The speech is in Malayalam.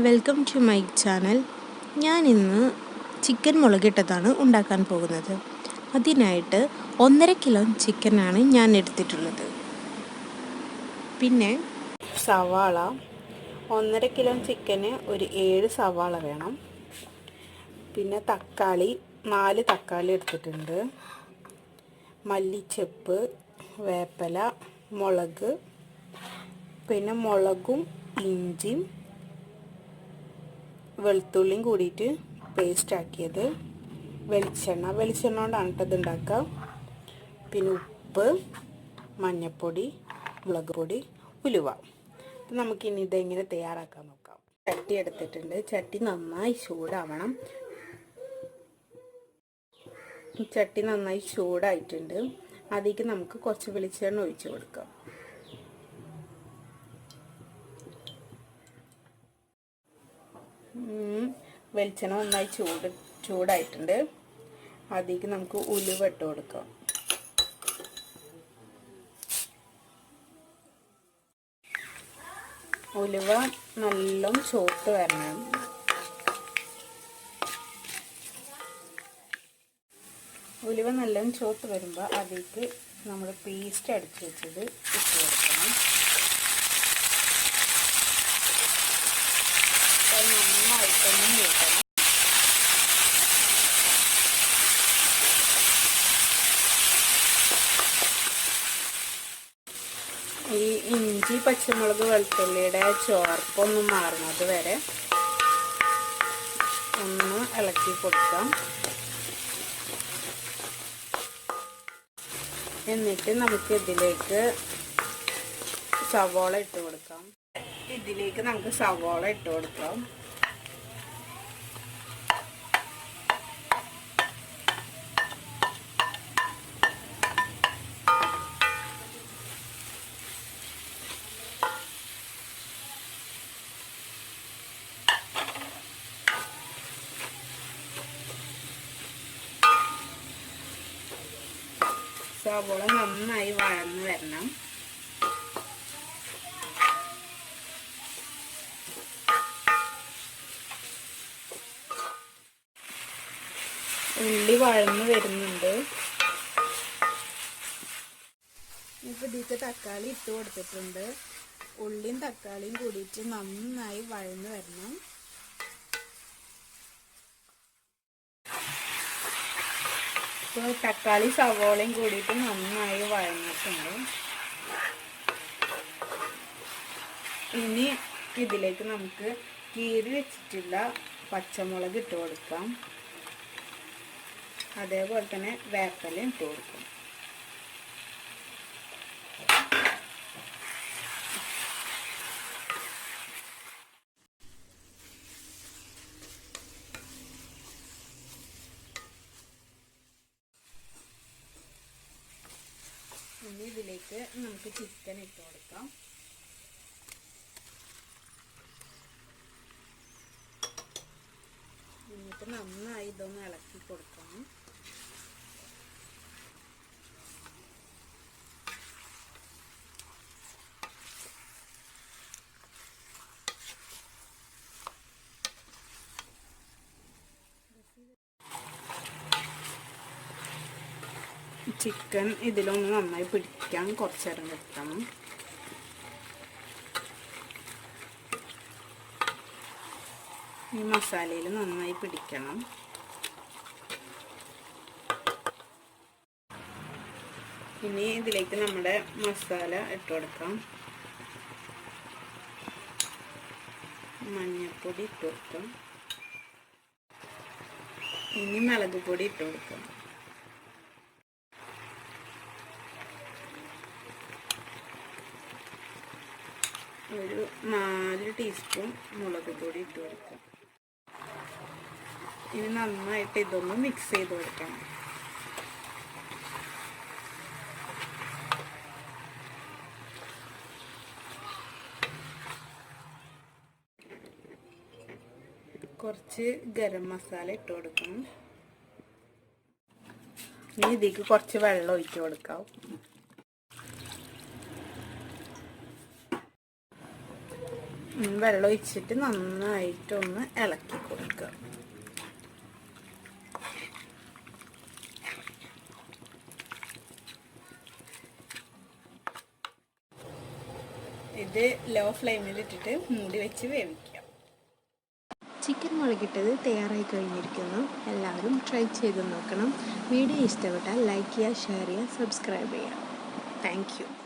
Welcome to my channel. ഞാൻ ഇന്ന് ചിക്കൻ മുളകിട്ടതാണ് ഉണ്ടാക്കാൻ പോകുന്നത്. അതിനായിട്ട് 1.5 കിലോ ചിക്കനാണ് ഞാൻ എടുത്തിട്ടുള്ളത്. പിന്നെ സവാള, 1.5 കിലോ ചിക്കന് ഒരു 7 സവാള വേണം. പിന്നെ തക്കാളി 4 തക്കാളി എടുത്തിട്ടുണ്ട്. മല്ലിച്ചപ്പ്, വേപ്പില, മുളക്, പിന്നെ മുളകും ഇഞ്ചിയും വെളുത്തുള്ളിയും കൂടിയിട്ട് പേസ്റ്റ് ആക്കിയത്, വെളിച്ചെണ്ണ കൊണ്ടാണ് ഇത് ഉണ്ടാക്കുക. പിന്നെ ഉപ്പ്, മഞ്ഞൾപ്പൊടി, മുളക് പൊടി, ഉലുവ. അപ്പം നമുക്കിനി ഇതെങ്ങനെ തയ്യാറാക്കാൻ നോക്കാം. ചട്ടി എടുത്തിട്ടുണ്ട്. ചട്ടി നന്നായി ചൂടാവണം. ചട്ടി നന്നായി ചൂടായിട്ടുണ്ട്. അതിലേക്ക് നമുക്ക് കുറച്ച് വെളിച്ചെണ്ണ ഒഴിച്ച് കൊടുക്കാം. വെളിച്ചെണ്ണ നന്നായി ചൂടായിട്ടുണ്ട്. അതിലേക്ക് നമുക്ക് ഉലുവ ഇട്ട് കൊടുക്കാം. ഉലുവ നല്ലോണം ചോട്ട് വരണം. ഉലുവ നല്ലോണം ചോട്ട് വരുമ്പോൾ അതിലേക്ക് നമ്മൾ പേസ്റ്റ് അടിച്ച് വെച്ചത് ഇട്ട് കൊടുക്കണം. നന്നായിട്ടൊന്നും കൂട്ടണം. ഈ ഇഞ്ചി, പച്ചമുളക്, വെളുത്തുള്ളിയുടെ ചുവപ്പൊന്നും മാറുന്നത് വരെ ഒന്ന് ഇളക്കി കൊടുക്കാം. എന്നിട്ട് നമുക്ക് ഇതിലേക്ക് സവാള ഇട്ട് കൊടുക്കാം. സവാള നന്നായി വഴന്ന് വരണം. ഉള്ളി വഴന്ന് വരുന്നുണ്ട്. ഇപ്പം ഇതിലേക്ക് തക്കാളി ഇട്ട് കൊടുത്തിട്ടുണ്ട്. ഉള്ളിയും തക്കാളിയും കൂടിയിട്ട് നന്നായി വഴന്ന് വരണം. ഇപ്പോൾ തക്കാളി സവോളയും കൂടിയിട്ട് നന്നായി വഴഞ്ഞിട്ടുണ്ട്. ഇനി ഇതിലേക്ക് നമുക്ക് കീറി വെച്ചിട്ടുള്ള പച്ചമുളക് ഇട്ട് കൊടുക്കാം. അതേപോലെ തന്നെ വേപ്പില ഇട്ട് കൊടുക്കാം. ഇനി ഇതിലേക്ക് നമുക്ക് ചിക്കൻ ഇട്ട് കൊടുക്കാം. എന്നിട്ട് നന്നായി ഇതൊന്ന് ഇളക്കി കൊടുക്കണം. ചിക്കൻ ഇതിലൊന്ന് നന്നായി പിടിക്കാൻ കുറച്ച് നേരം വെക്കണം. ഈ മസാലയിൽ നന്നായി പിടിക്കണം. ഇനി ഇതിലേക്ക് നമ്മുടെ മസാല ഇട്ട് കൊടുക്കാം. മഞ്ഞൾപ്പൊടി ഇട്ട് കൊടുക്കാം. ഇനി മുളക് പൊടി ഇട്ട് കൊടുക്കാം. ഒരു 4 ടീസ്പൂൺ മുളക് പൊടി ഇട്ട് കൊടുക്കാം. ഇനി നന്നായിട്ട് ഇതൊന്ന് മിക്സ് ചെയ്ത് കൊടുക്കണം. കുറച്ച് ഗരം മസാല ഇട്ട് കൊടുക്കണം. ഇനി ഇതിലേക്ക് കുറച്ച് വെള്ളം ഒഴിച്ച് കൊടുക്കാം. വെള്ളം ഒഴിച്ചിട്ട് നന്നായിട്ടൊന്ന് ഇളക്കി കൊടുക്കുക. ഇത് ലോ ഫ്ലെയിമിലിട്ടിട്ട് മൂടി വെച്ച് വേവിക്കുക. ചിക്കൻ മുളകിട്ടത് തയ്യാറായി കഴിഞ്ഞിരിക്കുന്നു. എല്ലാവരും ട്രൈ ചെയ്ത് നോക്കണം. വീഡിയോ ഇഷ്ടപ്പെട്ടാൽ ലൈക്ക് ചെയ്യുക, ഷെയർ ചെയ്യുക, സബ്സ്ക്രൈബ് ചെയ്യുക. Thank you.